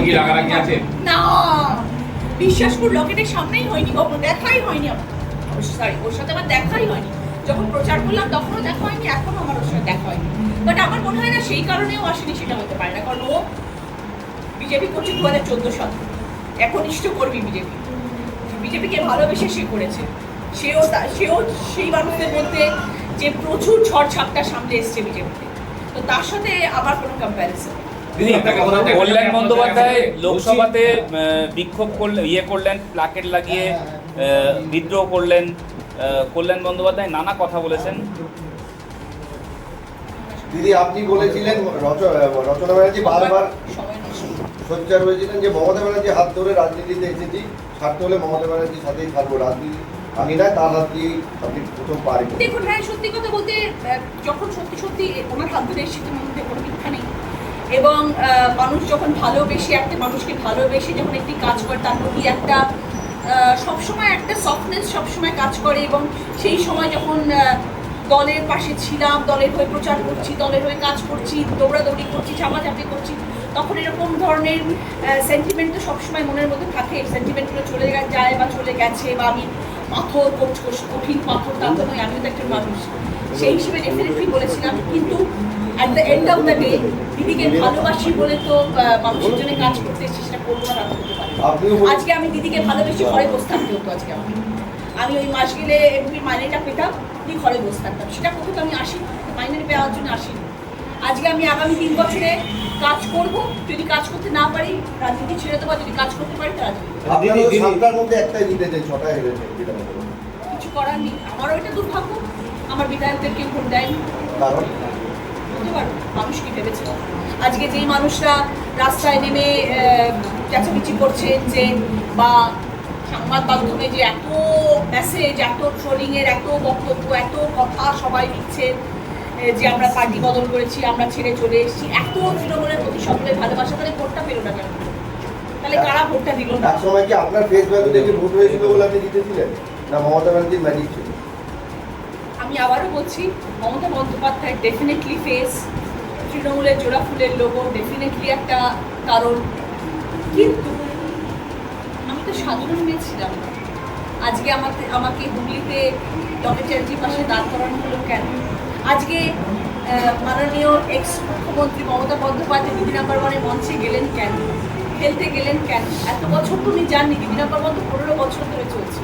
কি রাগারাগি আছে না, বিশ্বাসপুর লকেটের সামনেই হয়নি, কখনো দেখাই হয়নি আমার। সরি, ওর সাথে আমার দেখাই হয়নি। যখন প্রচার করলাম তখনও দেখা হয়নি, এখনো আমার ওর সাথে দেখা হয়নি। বাট আমার মনে হয় না সেই কারণেও আসেনি, সেটা হতে পারে না। কারণ ও বিজেপি করছে 2014 সাল, একনিষ্ঠ কর্মী বিজেপি, বিজেপিকে ভালোবেসে সে করেছে। সেও সেই মানুষদের মধ্যে যে প্রচুর ঝড় ঝাপটা সামনে এসছে বিজেপিতে, তো তার সাথে আবার কোনো কম্প্যারিজন। কল্যাণ বন্দ্যোপাধ্যায় লোকসভাতে বিক্ষোভ করলেন, করলেন, প্লাকেট লাগিয়ে বিদ্রোহ করলেন। কল্যাণ বন্দ্যোপাধ্যায় নানা কথা বলেছেন। দিদি, আপনি বলেছিলেন, রচনা ব্যানার্জি বারবার সোচ্চার হয়েছিলেন যে মমতা ব্যানার্জি হাত ধরে রাজনীতিতে এসেছি, ছাড়তে হলে মমতা ব্যানার্জির সাথেই থাকবো, রাজনীতি আমি না, তার হাত দিয়ে আপনি প্রথম পারি। দেখুন, হ্যাঁ, সত্যি কথা বলতে যখন সত্যি ওনার হাত ধরে এসেছে, মধ্যে কোনো মিথ্যা নেই। এবং মানুষ যখন ভালোবেসে, একটা মানুষকে ভালোবেসে যখন একটি কাজ করে, তার প্রতি একটা সবসময় একটা সফটনেস সবসময় কাজ করে। এবং সেই সময় যখন দলের পাশে ছিলাম, দলের হয়ে প্রচার করছি, দলের হয়ে কাজ করছি, দৌড়াদৌড়ি করছি, চাপাচাপি করছি, তখন এরকম ধরনের সেন্টিমেন্ট তো সবসময় মনের মধ্যে থাকে। সেন্টিমেন্টগুলো চলে যায় বা চলে গেছে, বা আমি পাথর কঠিন পাথর, তা তো নয়, আমিও তো একজন মানুষ, সেই হিসেবে ডেফিনেটলি বলেছিলাম। কিন্তু at the end of the day দিদিকে ভালোবাসি বলে তো মানুষের জন্য কাজ করতে এসেছি, সেটা করবো না, করতে পারি। আজকে আমি দিদিকে ভালোবেসে ঘরে বসে থাকতে হতো। আজকে আমি ওই মাস গেলে এমপির মাইনেটা পেতাম, দিয়ে ঘরে বসে থাকতাম। সেটা করতে তো আমি আসি, মাইনে পাওয়ার জন্য আসিনি। আজকে আমি আগামী 3 বছরে কাজ করব, যদি কাজ করতে না পারি রাজনীতি ছেড়ে দেবো, যদি কাজ করতে পারি তো রাজনীতি। সাতটার মধ্যে একটাই জিতেছে, 6টা হেরেছে, কিছু করার নেই, আমারও এটা দুর্ভাগ্য। আমার বিধায়কদের কেউ ভোট দেয়নি, কারণ বলতে পারো মানুষ কি ভেবেছে। আজকে যেই মানুষরা রাস্তায় নেমে চেঁচামেচি করছেন, যে বা সংবাদ মাধ্যমে যে এত মেসেজ, এত ট্রোলিংয়ের এত বক্তব্য, এত কথা সবাই লিখছেন যে আমরা পার্টি বদল করেছি, আমরা ছেড়ে চলে এসেছি, এত তৃণমূলের প্রতি সকলের ভালোবাসা, তাহলে ভোটটা পেল না কেন? তাহলে কারা ভোটটা দিল না? এক সময় কি আপনার ফেস ভ্যালু দেখে ভোট হয়েছিল বলে আপনি জিতেছিলেন, না মমতা ব্যানার্জির ম্যাজিক ছিল? আমি আবারও বলছি, মমতা বন্দ্যোপাধ্যায় ডেফিনেটলি ফেস, তৃণমূলের জোড়া ফুলের লোগো ডেফিনেটলি একটা কারণ। কিন্তু আমি তো সাধারণ মেয়ে ছিলাম না। আজকে আমাকে হুগলিতে লকেটের পাশে দাঁড় করানো হলো কেন? আজকে মাননীয় এক্স মুখ্যমন্ত্রী মমতা বন্দ্যোপাধ্যায় দিদি নাম্বার 1-এ মঞ্চে গেলেন কেন? খেলতে গেলেন কেন? এত বছর তো উনি যাননি, দিদি নাম্বার 1 তো 15 বছর ধরে চলছে।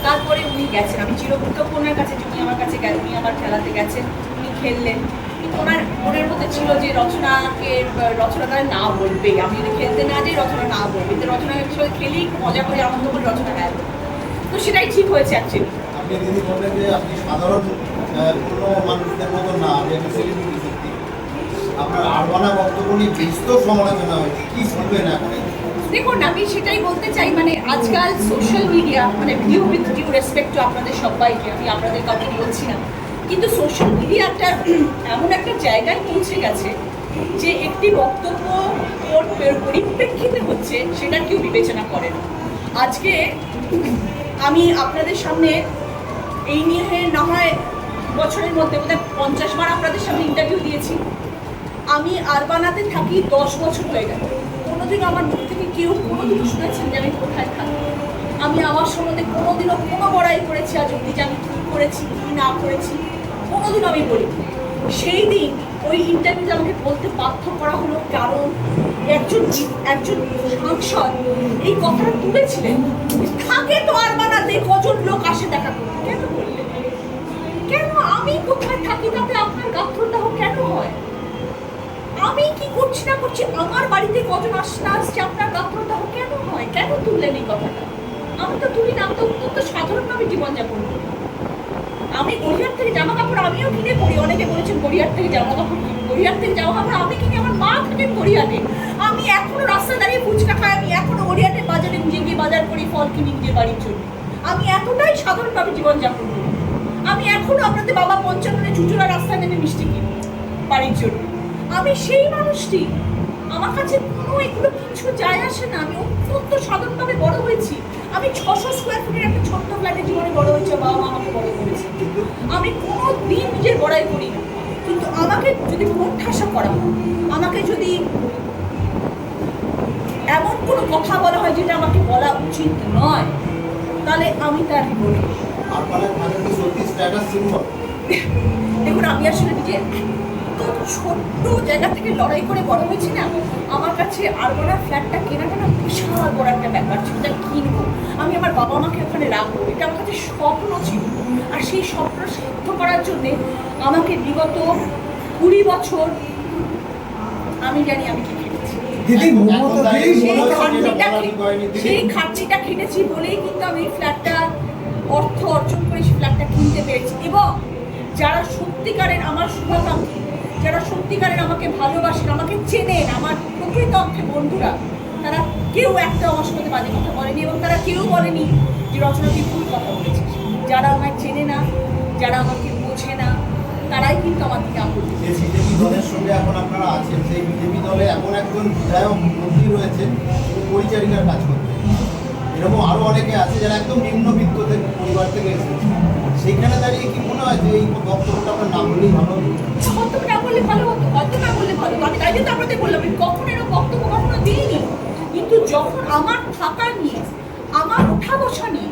তারপরে উনি গেছেন, আমি চিরকৃতজ্ঞ ওনার কাছে যে উনি আমার কাছে গেলেন, উনি আমার খেলাতে গেছেন, উনি খেললেন। কিন্তু ওনার মনের মধ্যে ছিল যে রচনাটা না বলবে, আমি যদি খেলতে না যাই রচনা না বলবে, তো রচনার সাথে খেলি, একটু মজা করে আনন্দ করে রচনা হ্যাঁ, তো সেটাই ঠিক হয়েছে অ্যাকচুয়ালি। আপনি দিদি বললেন যে আপনি সাধারণ কোনো মানুষদের মতো না, আপনি একটা সেলিব্রিটি সত্যি। আপনার আরবানা বক্তব্য নিয়ে বিস্তর সমালোচনা হয়েছে, কি শুনবেন এখন? দেখুন, আমি সেটাই বলতে চাই, মানে আজকাল সোশ্যাল মিডিয়া, মানে view with due respect to আপনাদের সবাইকে, আমি আপনাদের কাউকে বলছি না, কিন্তু সোশ্যাল মিডিয়াটা এমন একটা জায়গায় পৌঁছে গেছে যে একটি বক্তব্য ওর পরিপ্রেক্ষিতে হচ্ছে সেটা কেউ বিবেচনা করে না। আজকে আমি আপনাদের সামনে এই নিয়ে না হয় বছরের মধ্যে বোধহয় 50 বার আপনাদের সামনে ইন্টারভিউ দিয়েছি। আমি আরবানাতে থাকি 10 বছর হয়ে গেল, কোনোদিনও আমার মুখ থেকে কেউ কোনোদিনও শুনেছেন যে আমি কোথায় থাকি? আমি আমার সম্বন্ধে কোনোদিনও কোনো বড়াই করেছি আজ অব্দি, যে আমি কী করেছি কী না করেছি কোনোদিনও আমি বলি। সেই দিন ওই ইন্টারভিউতে আমাকে বলতে বাধ্য করা হলো, কারণ একজন সাংসদ এই কথাটা তুলেছিলেন, থাকে তো আরবানাতে কজন লোক আসে দেখা করতে, কেন বললেন? কেন আমি কোথায় থাকি তাতে আপনার গাত্রদাহ কেন হয়? আমি কি করছি না করছি, আমার বাড়িতে কজন আসছে আপনার গাত্রদাহ কেন হয়? কেন তুললেন এই কথাটা? আমি তো তুলি না, আমি তো অত্যন্ত সাধারণভাবে জীবনযাপন করি। আমি গড়িয়ার থেকে জামা কাপড় আমিও কিনে পরি, অনেকে বলেছেন গড়িয়ার থেকে জামা কাপড় কিনি, গড়িয়ার থেকে জামা কাপড় আমি কিনি, আমার মা থাকেন গড়িয়াতে, আমি এখনো রাস্তা দাঁড়িয়ে ফুচকা খাই, আমি এখনো গড়িয়াতে বাজারে নিজে গিয়ে বাজার করি, ফল কিনি নিজে বাড়ির জন্য। আমি এতটাই সাধারণভাবে জীবনযাপন করি। আমি এখনো আপনাদের বাবা পঞ্চাননে চুচুড়া রাস্তায় নেমে মিষ্টি কিনি বাড়ির জন্য। আমি সেই মানুষটি, আমার কাছে কোনো এগুলো কিছু যায় আসে না। আমি অত্যন্ত সাধারণভাবে বড় হয়েছি। আমি 600 স্কোয়ার ফুটের একটা ছোট্ট ফ্ল্যাটে জীবনে বড় হয়েছে, বাবা মা আমাকে বড় করেছে। আমি কোনো দিন নিজের বড়াই করি না, কিন্তু আমাকে যদি মন ঠাসা করা হয়, আমাকে যদি কথা বলা হয় যেটা আমাকে বলা উচিত নয়, তাহলে আমি তার বলি। আপনার মানে কি সত্যি স্ট্যাটাস সিম্বল? দেখুন, আমি আসলে নিজে এত ছোট্ট জায়গা থেকে লড়াই করে বড় হয়েছি না, আমার কাছে আরবানা ফ্ল্যাটটা কেনাটা না বিশাল বড় একটা ব্যাপার ছিল। এটা কিনবো, আমি আমার বাবা মাকে ওখানে রাখবো, এটা আমার কাছে স্বপ্ন ছিল। আর সেই স্বপ্ন সাধ্য করার জন্যে আমাকে বিগত 20 বছর আমি জানি আমি কি খেটেছি। দিদি মমতা দিদি সেই খাটনিটা খেটেছি বলেই কিন্তু আমি ফ্ল্যাটটা অর্থ অর্জন করে সেই ফ্ল্যাটটা কিনতে পেরেছি। এবং যারা সত্যিকারের আমার শুভাকাঙ্ক্ষী, যারা সত্যিকারের আমাকে ভালোবাসেন, আমাকে চেনেন, আমার প্রকৃত অর্থে বন্ধুরা, তারা কেউ একটা আমার সাথে বাজে কথা বলেনি এবং তারা কেউ বলেনি যে রচনা তুই ভুল কথা বলেছিস। যারা আমায় চেনে না, যারা আমাকে বোঝে না, তারাই কিন্তু আমার দিকে আঙুল দিচ্ছে। যে বিজেপি দলের সঙ্গে এখন আপনারা আছেন, সেই বিজেপি দলে এমন একজন বিধায়ক মন্ত্রী রয়েছেন যিনি পরিচারিকার কাজ করতেন। এরকম আরও অনেকে আছে যারা একদম নিম্নবিত্ত পরিবার থেকে এসেছে। সেইখানে দাঁড়িয়ে কি মনে হয় যে এই বক্তব্যটা আপনার না বললেই ভালো হতো? হয়তো না বললে ভালো হতো, হয়তো না বললে ভালো হতো। আমি তাই জন্য আপনাদের বললাম, আমি কখনো এরকম বক্তব্য কখনো দিইনি। কিন্তু যখন আমার থাকা নিয়ে, আমার ওঠা বসা নিয়ে,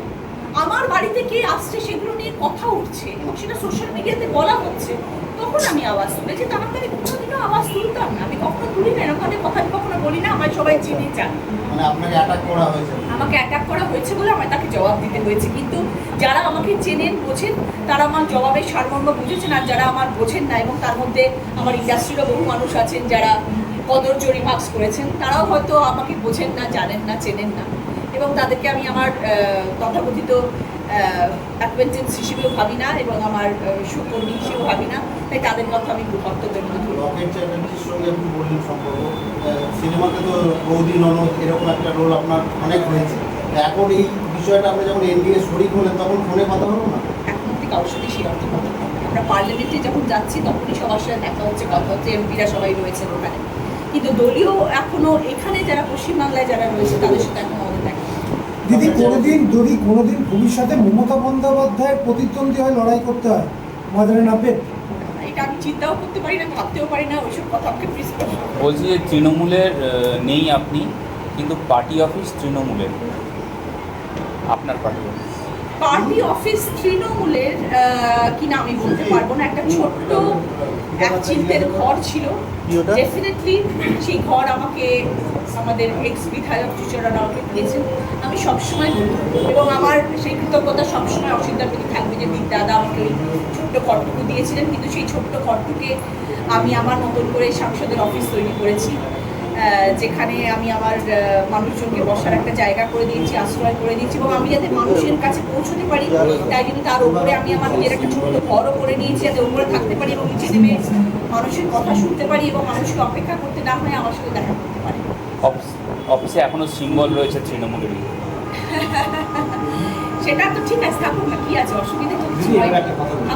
আমার বাড়িতে কে আসছে সেগুলো নিয়ে কথা উঠছে এবং সেটা সোশ্যাল মিডিয়াতে বলা হচ্ছে, তখন আমি আওয়াজ তুলেছি। তার মানে আমি কোনোদিনও আওয়াজ তুলতাম না, আমি কখনো তুলি না, এরকম কথা আমি কখনো বলি না। আমার সবাই চিনে যান, মানে আপনাকে অ্যাটাক করা হয়েছে? আমাকে অ্যাটাক করা হয়েছে বলে আমায় তাকে জবাব দিতে হয়েছে। কিন্তু যারা আমাকে চেনেন, বোঝেন, তারা আমার জবাবের সারমর্ম বুঝেছেন। আর যারা আমার বোঝেন না, এবং তার মধ্যে আমার ইন্ডাস্ট্রিরও বহু মানুষ আছেন যারা কদরজোড়ি মার্কস করেছেন, তারাও হয়তো আমাকে বোঝেন না, জানেন না, চেনেন না, এবং তাদেরকে আমি আমার তথাকথিত অ্যাকোয়েন্টেন্স হিসেবেও ভাবি না এবং আমার সুকর্মী হিসেবেও ভাবি না। তাই তাদের কথা আমি কর্তব্যের মধ্যে ধরি। রকেট চ্যাটার্জির সঙ্গে আপনি বললেন সম্পর্ক, সিনেমাতে তো বৌদি ননদ এরকম একটা রোল আপনার অনেক হয়েছে। এখন এই বিষয়টা আপনি যখন এনডিএ শরিক হলেন তখন ফোনে কথা হলো না? এখন অব্দি কারোর সাথে সেই অর্থে কথা বলি না। আমরা পার্লামেন্টে যখন যাচ্ছি তখনই সবার সাথে দেখা হচ্ছে, কথা হচ্ছে, এমপিরা সবাই রয়েছেন ওখানে। কিন্তু দলীয় এখনো এখানে যারা পশ্চিমবাংলায় যারা রয়েছে তাদের সাথে এখন আমাদের দেখা হচ্ছে। দিদি কোনোদিন ভবিষ্যতে মমতা বন্দ্যোপাধ্যায়ের প্রতিদ্বন্দ্বী হয়ে লড়াই করতে হয় মাদারে নাপের? এটা আমি চিন্তাও করতে পারি না, ভাবতেও পারি না, ওইসব কথা আমাকে প্লিজ। বলছি যে তৃণমূলের নেই আপনি, কিন্তু পার্টি অফিস তৃণমূলের, আপনার পার্টি অফিস। পার্টি অফিস তৃণমূলের কিনা আমি বলতে পারবো না। একটা ছোট্ট এক চিন্তের ঘর ছিল, ডেফিনেটলি সেই ঘর আমাকে আমাদের এক্স বিধায়ক চুচুড়ারা আমাকে দিয়েছেন। আমি সবসময় বলি এবং আমার সেই কৃতজ্ঞতা সবসময় অসিদ্ধার প্রতি থাকবে যে দিক দাদা আমাকে ওই ছোট্ট ঘরটুকু দিয়েছিলেন। কিন্তু সেই ছোট্ট ঘরটুকে আমি আমার মতন করে সাংসদের অফিস তৈরি করেছি, যেখানে আমি আমার মানুষজনকে বসার একটা জায়গা করে দিয়েছি, আশ্রয় করে দিয়েছি, এবং আমি যাতে মানুষের কাছে পৌঁছতে পারি তাই জন্য তার উপরে আমি আমার নিজের একটা ছোট্ট ঘরও করে নিয়েছি, যাতে উপরে থাকতে পারি এবং নিচে নেমে মানুষের কথা শুনতে পারি এবং মানুষকে অপেক্ষা করতে না হয় আমার সাথে দেখা করতে পারি। অফিসে এখনো সিম্বল রয়েছে তৃণমূলের। সেটা তো ঠিক আছে, থাকুক না, কি আছে, অসুবিধা তো কিছু হয় না।